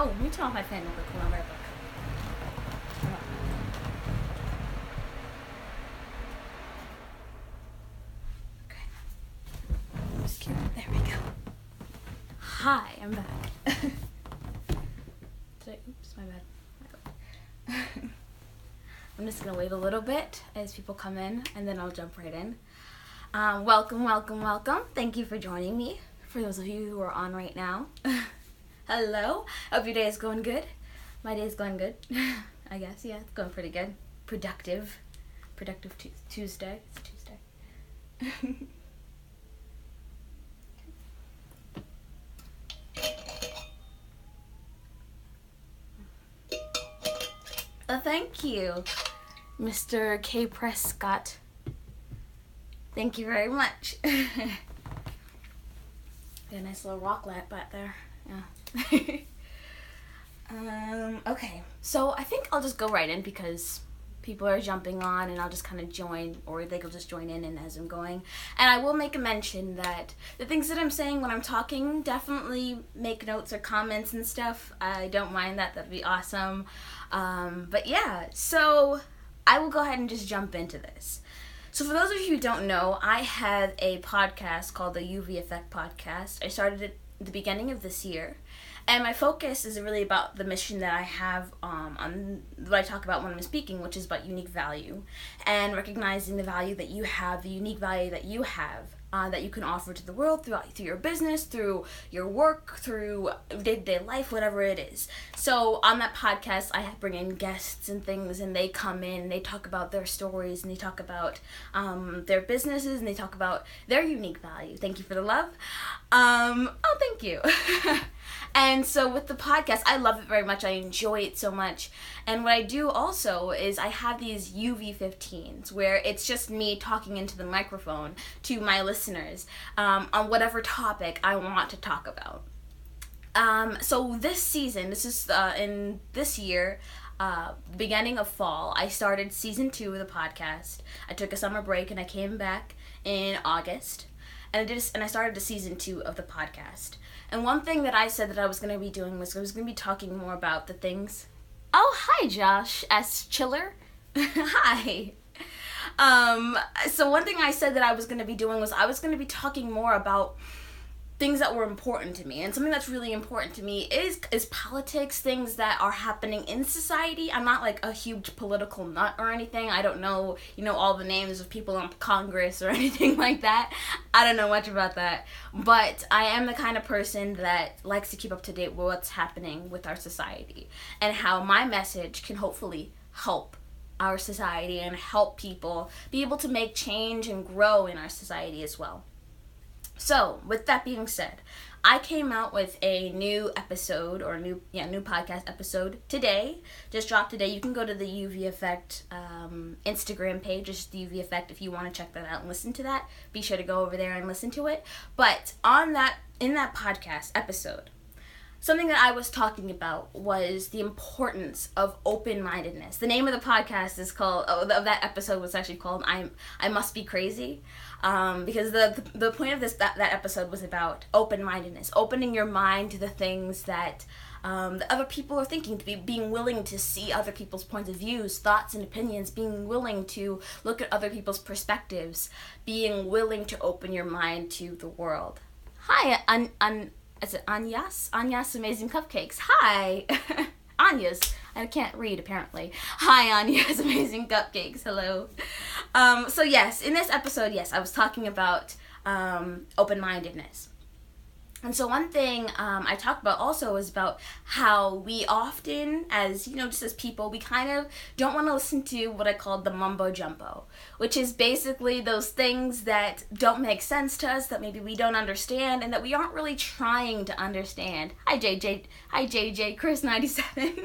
Oh, let me turn off my fan real quick. Hold on, right back. Okay. Just kidding. There we go. Hi, I'm back. Oops, my bad. I'm just gonna wait a little bit as people come in, and then I'll jump right in. Welcome. Thank you for joining me. For those of you who are on right now, hello. Hope your day is going good. My day is going good. I guess, yeah, it's going pretty good. Productive Tuesday. It's Tuesday. Thank you, Mr. K. Prescott. Thank you very much. Got a nice little rock lamp back there. Yeah. Okay. So I think I'll just go right in because people are jumping on, and I'll just kind of join, or they could just join in and as I'm going. And I will make a mention that the things that I'm saying when I'm talking, definitely make notes or comments and stuff. I don't mind that. That'd be awesome. But yeah, so I will go ahead and just jump into this. So for those of you who don't know, I have a podcast called the UV Effect Podcast. I started it at the beginning of this year. And my focus is really about the mission that I have on what I talk about when I'm speaking, which is about unique value and recognizing the value that you have, the unique value that you have, that you can offer to the world through your business, through your work, through day-to-day life, whatever it is. So on that podcast, I bring in guests and things, and they come in, and they talk about their stories, and they talk about their businesses, and they talk about their unique value. Thank you for the love. Thank you. And so with the podcast, I love it very much. I enjoy it so much. And what I do also is I have these UV15s where it's just me talking into the microphone to my listeners on whatever topic I want to talk about. So this season, this is in this year, beginning of fall, I started season 2 of the podcast. I took a summer break and I came back in August. And I started the season 2 of the podcast. And one thing that I said that I was going to be doing was I was going to be talking more about the things. Oh, hi, Josh S. Chiller. Hi. So one thing I said that I was going to be doing was I was going to be talking more about things that were important to me. And something that's really important to me is politics, things that are happening in society. I'm not like a huge political nut or anything. I don't know, all the names of people in Congress or anything like that. I don't know much about that. But I am the kind of person that likes to keep up to date with what's happening with our society and how my message can hopefully help our society and help people be able to make change and grow in our society as well. So, with that being said, I came out with a new episode, or new podcast episode today. Just dropped today. You can go to the UV Effect Instagram page, just the UV Effect, if you want to check that out and listen to that. Be sure to go over there and listen to it. But in that podcast episode, something that I was talking about was the importance of open-mindedness. The name of the podcast is called, of that episode was actually called I Must Be Crazy. Because the point of that episode was about open-mindedness, opening your mind to the things that other people are thinking, being willing to see other people's points of views, thoughts and opinions, being willing to look at other people's perspectives, being willing to open your mind to the world. Hi, is it Anya's? Anya's Amazing Cupcakes. Hi! Anya's. I can't read, apparently. Hi, Anya's Amazing Cupcakes. Hello. So yes, in this episode, yes, I was talking about open-mindedness. And so one thing I talked about also is about how we often, as just as people, we kind of don't want to listen to what I call the mumbo jumbo, which is basically those things that don't make sense to us, that maybe we don't understand, and that we aren't really trying to understand. Hi, JJ, Chris 97.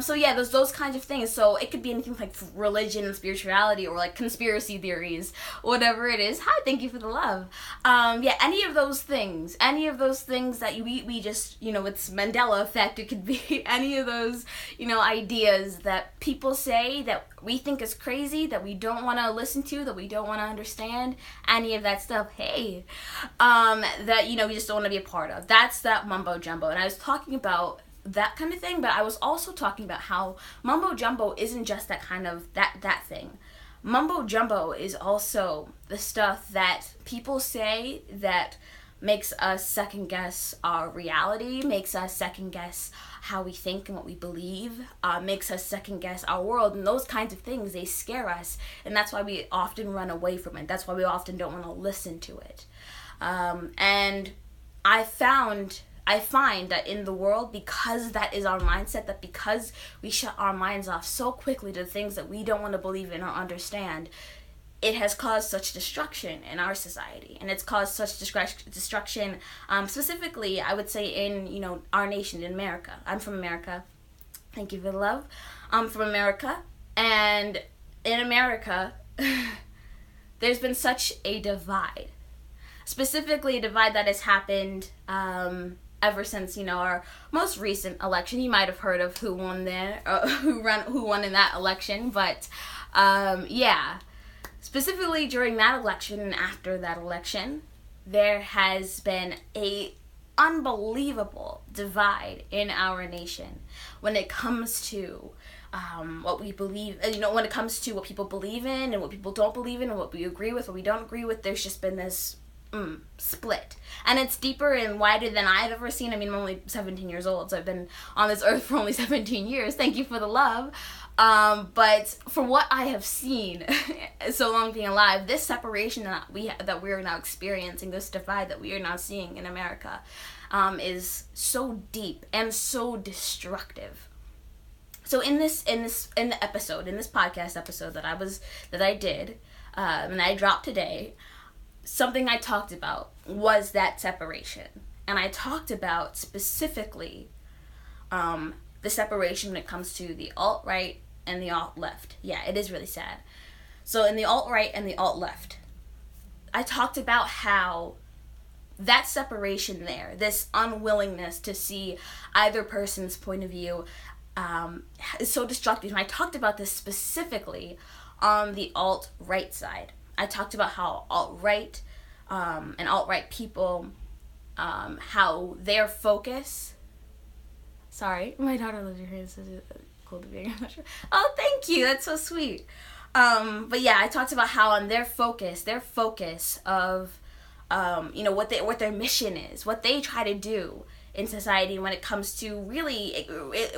So yeah, there's those kinds of things. So it could be anything like religion and spirituality, or like conspiracy theories, whatever it is. Hi, thank you for the love. Any of those things that we just, it's Mandela effect. It could be any of those, ideas that people say that we think is crazy, that we don't want to listen to, that we don't want to understand, any of that stuff. That we just don't want to be a part of. That's that mumbo jumbo. And I was talking about that kind of thing, but I was also talking about how mumbo jumbo isn't just that kind of that thing. Mumbo jumbo is also the stuff that people say that makes us second guess our reality, makes us second guess how we think and what we believe, makes us second guess our world, and those kinds of things, they scare us, and that's why we often run away from it. That's why we often don't want to listen to it. And I find that in the world, because that is our mindset, that because we shut our minds off so quickly to things that we don't want to believe in or understand, it has caused such destruction in our society, and it's caused such destruction, specifically, I would say, in, our nation, in America. I'm from America. Thank you for the love. I'm from America, and in America, there's been such a divide. Specifically, a divide that has happened ever since, our most recent election. You might have heard of who won there, who won in that election, but yeah. Specifically during that election and after that election, there has been a unbelievable divide in our nation when it comes to what we believe, when it comes to what people believe in and what people don't believe in and what we agree with, what we don't agree with. There's just been this split, and it's deeper and wider than I've ever seen. I mean, I'm only 17 years old, so I've been on this earth for only 17 years. Thank you for the love. But from what I have seen, so long being alive, this separation that we are now experiencing, this divide that we are now seeing in America, is so deep and so destructive. So in the podcast episode that I did, and I dropped today, something I talked about was that separation, and I talked about specifically the separation when it comes to the alt-right and the alt-left. Yeah, it is really sad. So in the alt-right and the alt-left, I talked about how that separation there, this unwillingness to see either person's point of view, is so destructive. And I talked about this specifically on the alt-right side. I talked about how alt-right and alt-right people, how their focus... Sorry, my daughter loves your hair. It's cool to be here. I'm not sure. Oh, thank you. That's so sweet. But yeah, I talked about how on their focus of, what their mission is, what they try to do in society when it comes to really,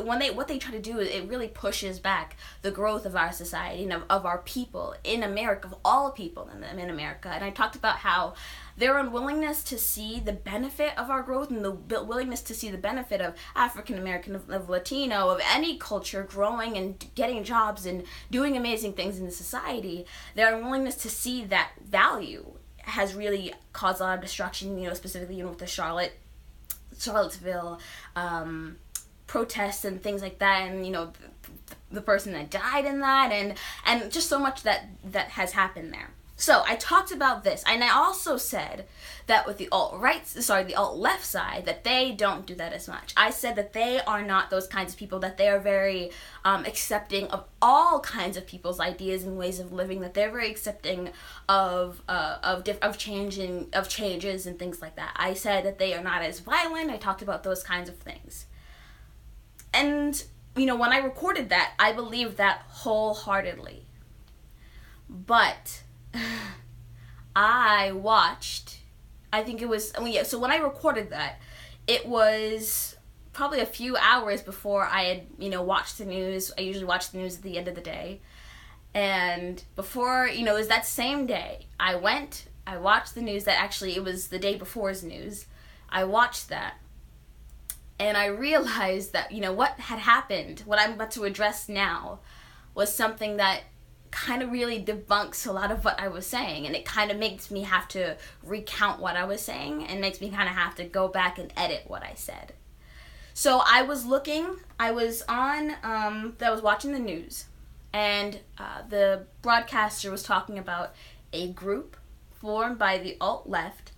what they try to do, it really pushes back the growth of our society and of our people in America, of all people in America. And I talked about how their unwillingness to see the benefit of our growth and the willingness to see the benefit of African American, of Latino, of any culture growing and getting jobs and doing amazing things in the society, their unwillingness to see that value has really caused a lot of destruction, specifically, with the Charlottesville protests and things like that, and the person that died in that, and just so much that has happened there. So I talked about this, and I also said that with the alt-left side, that they don't do that as much. I said that they are not those kinds of people, that they are very accepting of all kinds of people's ideas and ways of living, that they're very accepting of changes and things like that. I said that they are not as violent. I talked about those kinds of things. And, when I recorded that, I believed that wholeheartedly. But I watched, so when I recorded that, it was probably a few hours before I had, watched the news. I usually watch the news at the end of the day. And before, it was that same day, I watched the news it was the day before's news. I watched that. And I realized that, what had happened, what I'm about to address now, was something that kind of really debunks a lot of what I was saying, and it kind of makes me have to recount what I was saying, and makes me kind of have to go back and edit what I said. So I was watching the news, and the broadcaster was talking about a group formed by the alt-left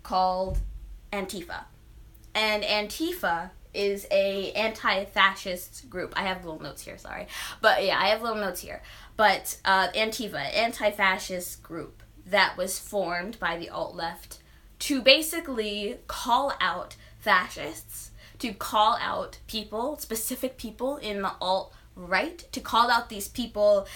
called Antifa. And Antifa is a anti-fascist group. I have little notes here, sorry. But yeah, I have little notes here. But Antifa, anti-fascist group that was formed by the alt-left to basically call out fascists, to call out people, specific people in the alt-right, to call out these people,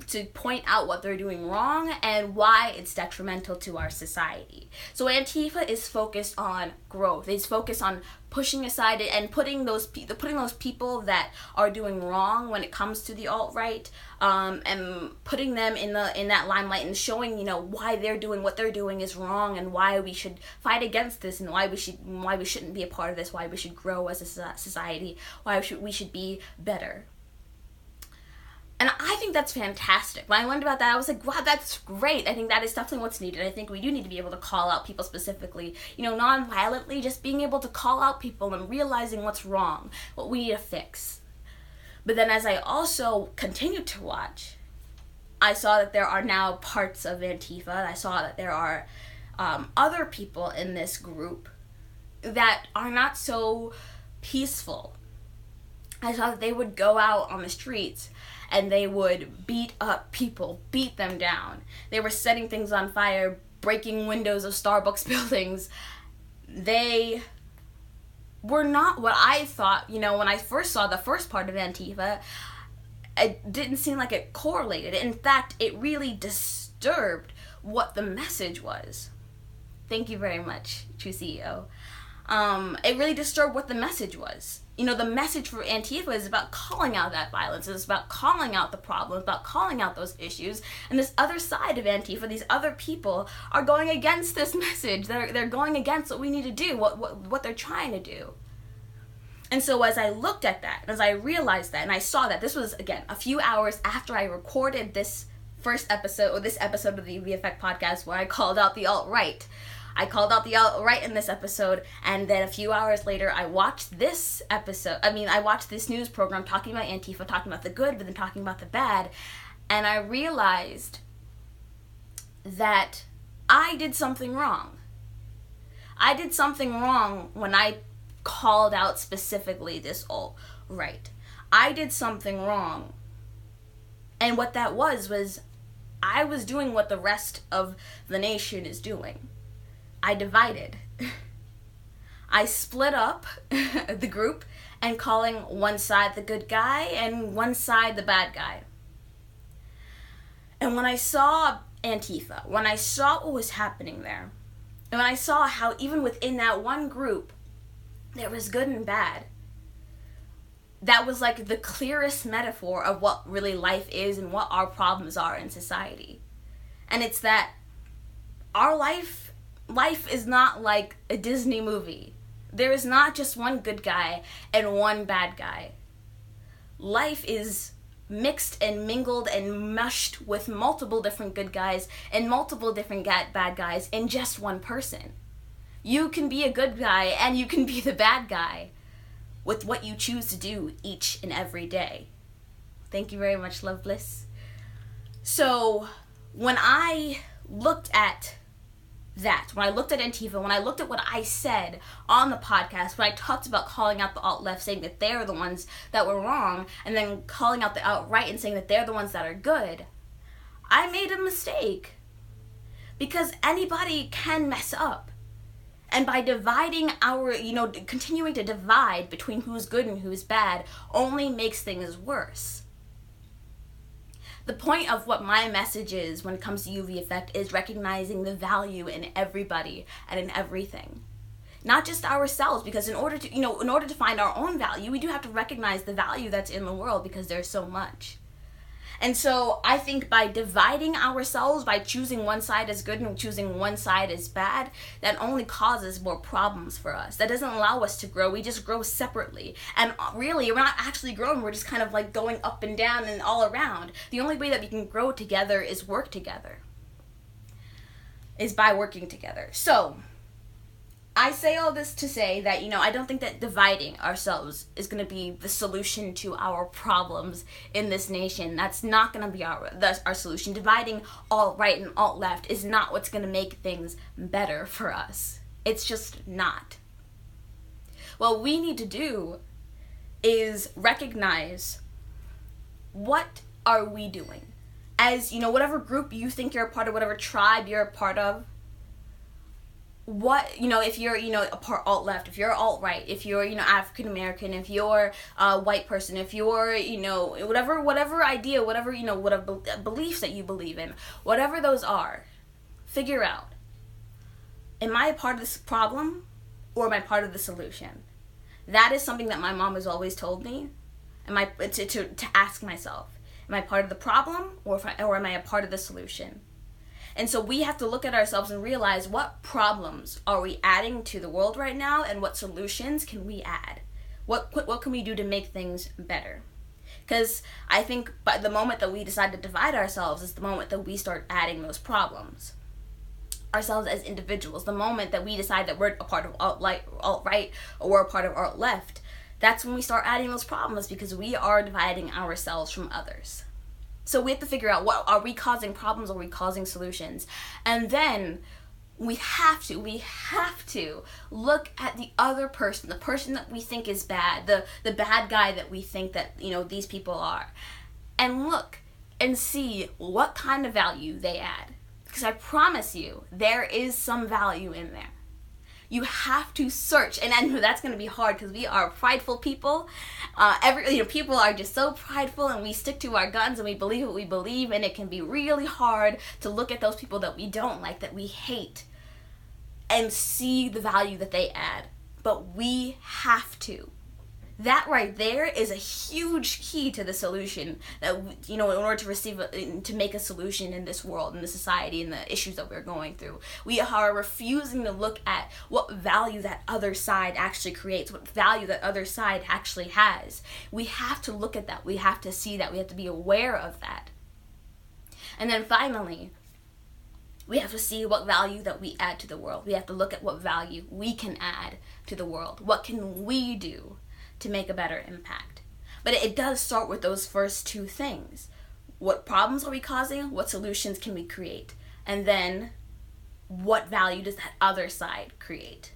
to point out what they're doing wrong and why it's detrimental to our society. So Antifa is focused on growth. It's focused on pushing aside and putting those people that are doing wrong when it comes to the alt-right, and putting them in that limelight and showing, why they're doing what they're doing is wrong, and why we should fight against this, and why we shouldn't be a part of this, why we should grow as a society, why we should be better. And I think that's fantastic. When I learned about that, I was like, wow, that's great. I think that is definitely what's needed. I think we do need to be able to call out people specifically, non-violently, just being able to call out people and realizing what's wrong, what we need to fix. But then as I also continued to watch, I saw that there are now parts of Antifa. I saw that there are other people in this group that are not so peaceful. I saw that they would go out on the streets and they would beat up people, beat them down. They were setting things on fire, breaking windows of Starbucks buildings. They were not what I thought, when I first saw the first part of Antifa. It didn't seem like it correlated. In fact, it really disturbed what the message was. Thank you very much, True CEO. It really disturbed what the message was. The message for Antifa is about calling out that violence. It's about calling out the problems, about calling out those issues. And this other side of Antifa, these other people, are going against this message. They're going against what we need to do, what they're trying to do. And so as I looked at that, as I realized that, and I saw that this was, again, a few hours after I recorded this episode of the UV Effect podcast where I called out the alt-right. I called out the alt-right in this episode, and then a few hours later, I watched this news program talking about Antifa, talking about the good, but then talking about the bad, and I realized that I did something wrong. I did something wrong when I called out specifically this alt-right. I did something wrong, and what that was I was doing what the rest of the nation is doing. I divided. I split up the group and calling one side the good guy and one side the bad guy. And when I saw Antifa, when I saw what was happening there, and when I saw how even within that one group there was good and bad, that was like the clearest metaphor of what really life is and what our problems are in society. And it's that our life is not like a Disney movie. There is not just one good guy and one bad guy. Life is mixed and mingled and mushed with multiple different good guys and multiple different bad guys in just one person. You can be a good guy and you can be the bad guy with what you choose to do each and every day. Thank you very much, Love Bliss. So when I looked at when I looked at Antifa, when I looked at what I said on the podcast, when I talked about calling out the alt-left, saying that they're the ones that were wrong, and then calling out the alt-right and saying that they're the ones that are good, I made a mistake. Because anybody can mess up. And by dividing continuing to divide between who's good and who's bad only makes things worse. The point of what my message is when it comes to UV Effect is recognizing the value in everybody and in everything. Not just ourselves, because in order to find our own value, we do have to recognize the value that's in the world because there's so much. And so I think by dividing ourselves, by choosing one side as good and choosing one side as bad, that only causes more problems for us. That doesn't allow us to grow. We just grow separately. And really, we're not actually growing. We're just kind of like going up and down and all around. The only way that we can grow together is work together. Is by working together. So I say all this to say that, I don't think that dividing ourselves is going to be the solution to our problems in this nation. That's not going to be our solution. Dividing alt-right and alt-left is not what's going to make things better for us. It's just not. What we need to do is recognize, what are we doing? As, whatever group you think you're a part of, whatever tribe you're a part of, what, if you're, a part alt-left, if you're alt-right, if you're, African-American, if you're a white person, if you're, whatever idea, whatever, whatever beliefs that you believe in, whatever those are, figure out, am I a part of this problem or am I part of the solution? That is something that my mom has always told me. To ask myself, am I part of the problem or am I a part of the solution? And so we have to look at ourselves and realize, what problems are we adding to the world right now, and what solutions can we add? What can we do to make things better? Because I think by the moment that we decide to divide ourselves is the moment that we start adding those problems. Ourselves as individuals, the moment that we decide that we're a part of alt-right or we're a part of alt-left, that's when we start adding those problems, because we are dividing ourselves from others. So we have to figure out, what are we causing problems, or are we causing solutions? And then we have to look at the other person, the person that we think is bad, the bad guy that we think that, these people are, and look and see what kind of value they add. Because I promise you, there is some value in there. You have to search, and I know that's going to be hard because we are prideful people. People are just so prideful, and we stick to our guns, and we believe what we believe, and it can be really hard to look at those people that we don't like, that we hate, and see the value that they add. But we have to. That right there is a huge key to the solution. That, in order to make a solution in this world, in the society, and the issues that we're going through, we are refusing to look at what value that other side actually creates, what value that other side actually has. We have to look at that. We have to see that. We have to be aware of that. And then finally, we have to see what value that we add to the world. We have to look at what value we can add to the world. What can we do to make a better impact? But it does start with those first two things. What problems are we causing? What solutions can we create? And then, what value does that other side create?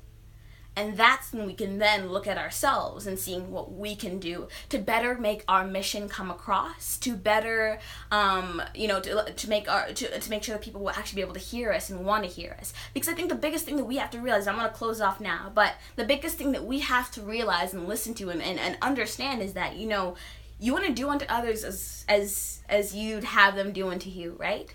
And that's when we can then look at ourselves and seeing what we can do to better make our mission come across, to better, to make sure that people will actually be able to hear us and want to hear us. Because I think the biggest thing that we have to realize, I'm going to close off now, but the biggest thing that we have to realize and listen to and understand is that, you want to do unto others as you'd have them do unto you, right?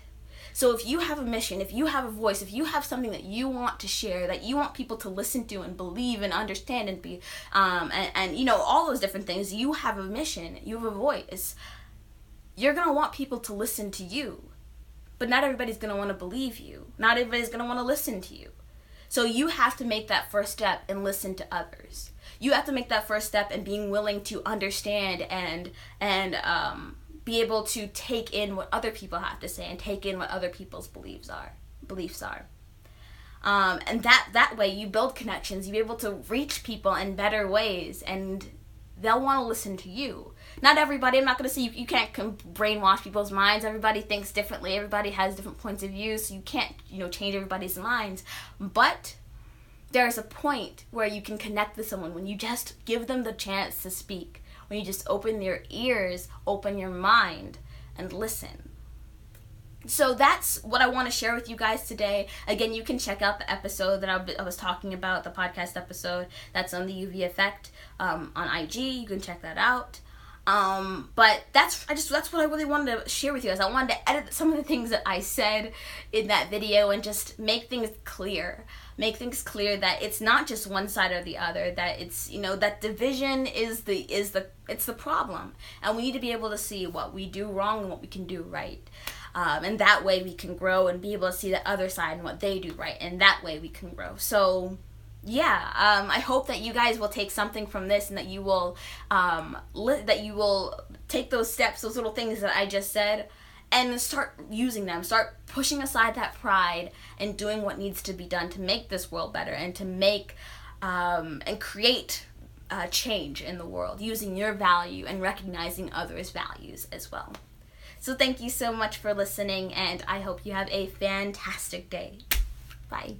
So if you have a mission, if you have a voice, if you have something that you want to share, that you want people to listen to and believe and understand and be, all those different things, you have a mission, you have a voice, you're going to want people to listen to you. But not everybody's going to want to believe you. Not everybody's going to want to listen to you. So you have to make that first step and listen to others. You have to make that first step in being willing to understand and be able to take in what other people have to say and take in what other people's beliefs are. And that way you build connections. You're able to reach people in better ways, and they'll want to listen to you. Not everybody, I'm not going to say you can't brainwash people's minds. Everybody thinks differently. Everybody has different points of view, so you can't, change everybody's minds. But there's a point where you can connect with someone when you just give them the chance to speak. When you just open your ears, open your mind, and listen. So that's what I want to share with you guys today. Again, you can check out the episode that I was talking about, the podcast episode that's on the UV effect on IG. You can check that out. But that's what I really wanted to share with you guys. I wanted to edit some of the things that I said in that video and just make things clear. Make things clear that it's not just one side or the other, that it's, that division is the problem. And we need to be able to see what we do wrong and what we can do right. And that way we can grow and be able to see the other side and what they do right. And that way we can grow. So yeah, I hope that you guys will take something from this, and that you will take those steps, those little things that I just said, and start using them. Start pushing aside that pride and doing what needs to be done to make this world better and to make and create change in the world, using your value and recognizing others' values as well. So thank you so much for listening, and I hope you have a fantastic day. Bye.